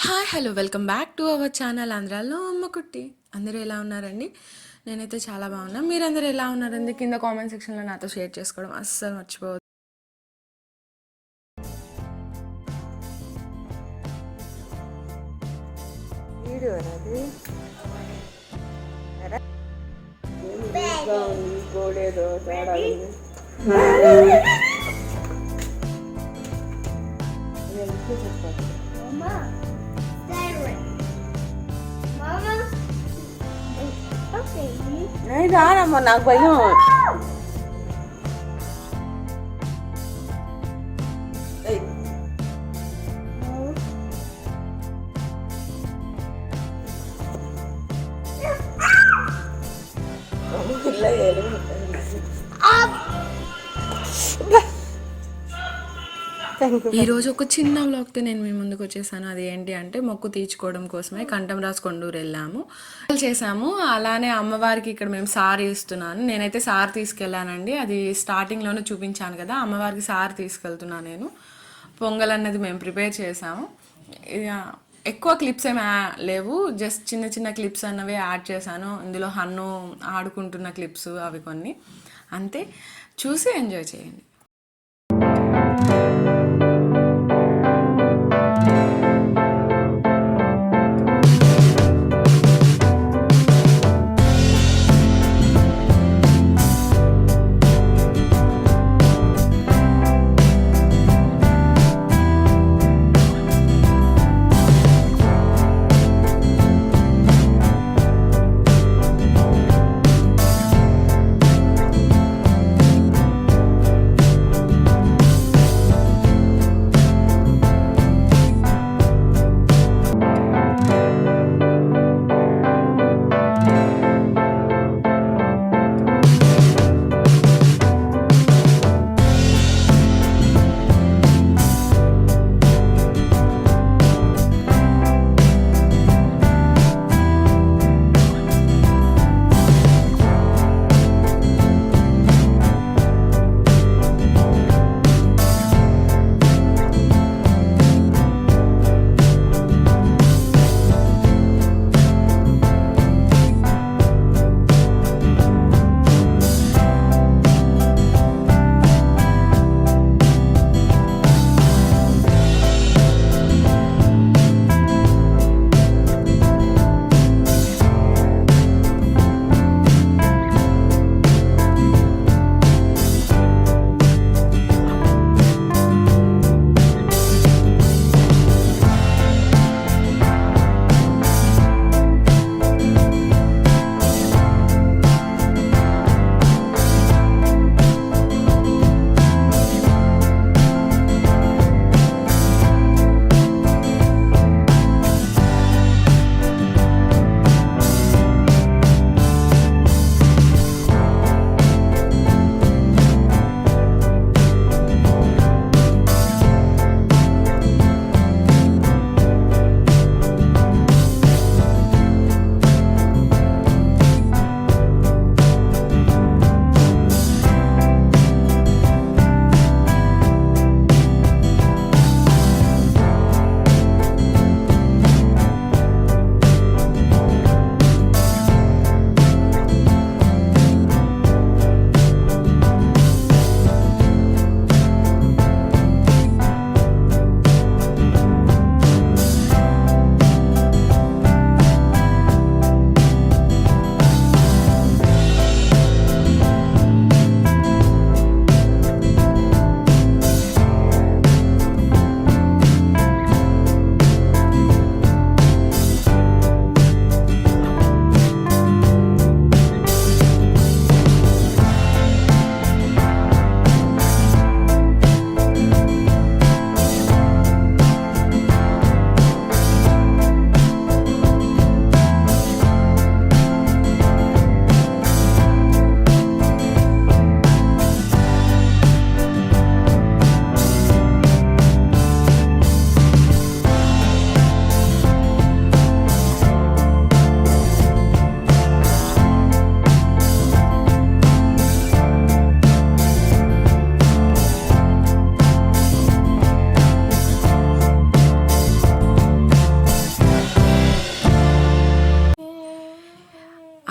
Hi hello welcome back to our channel ఆంధ్రాలో అమ్మకుట్టి. అందరూ ఎలా ఉన్నారండి? నేనైతే చాలా బాగున్నా. మీరందరూ ఎలా ఉన్నారండి? కింద కామెంట్ సెక్షన్లో నాతో షేర్ చేసుకోవడం అస్సలు మర్చిపోవద్దు. రానమ్మా, నాకు భయం. ఈరోజు ఒక చిన్న వ్లాగ్తో నేను మీ ముందుకు వచ్చేసాను. అది ఏంటి అంటే మొక్కు తీర్చుకోవడం కోసమే కంఠంరాజుకొండూరు వెళ్ళాము, చేసాము. అలానే అమ్మవారికి ఇక్కడ మేము సారీ ఇస్తున్నాను. నేనైతే సారీ తీసుకెళ్ళానండి. అది స్టార్టింగ్లోనే చూపించాను కదా, అమ్మవారికి సారీ తీసుకెళ్తున్నాను నేను. పొంగల్ అన్నది మేము ప్రిపేర్ చేసాము. ఇక ఎక్కువ క్లిప్స్ ఏమి లేవు, జస్ట్ చిన్న చిన్న క్లిప్స్ అన్నవి యాడ్ చేశాను. ఇందులో హన్ను ఆడుకుంటున్న క్లిప్స్ అవి కొన్ని, అంతే. చూసి ఎంజాయ్ చేయండి.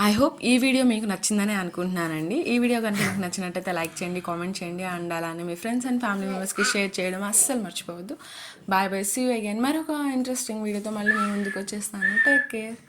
ఐ హోప్ ఈ వీడియో మీకు నచ్చిందని అనుకుంటున్నానండి. ఈ వీడియో కనుక మీకు నచ్చినట్టయితే లైక్ చేయండి, కామెంట్ చేయండి, అండ్ అలానే మీ ఫ్రెండ్స్ అండ్ ఫ్యామిలీ మెంబర్స్కి షేర్ చేయడం అస్సలు మర్చిపోవద్దు. Bye bye, see you again. మరొక ఇంట్రెస్టింగ్ వీడియోతో మళ్ళీ మీ ముందుకు వచ్చేస్తాను. Take care.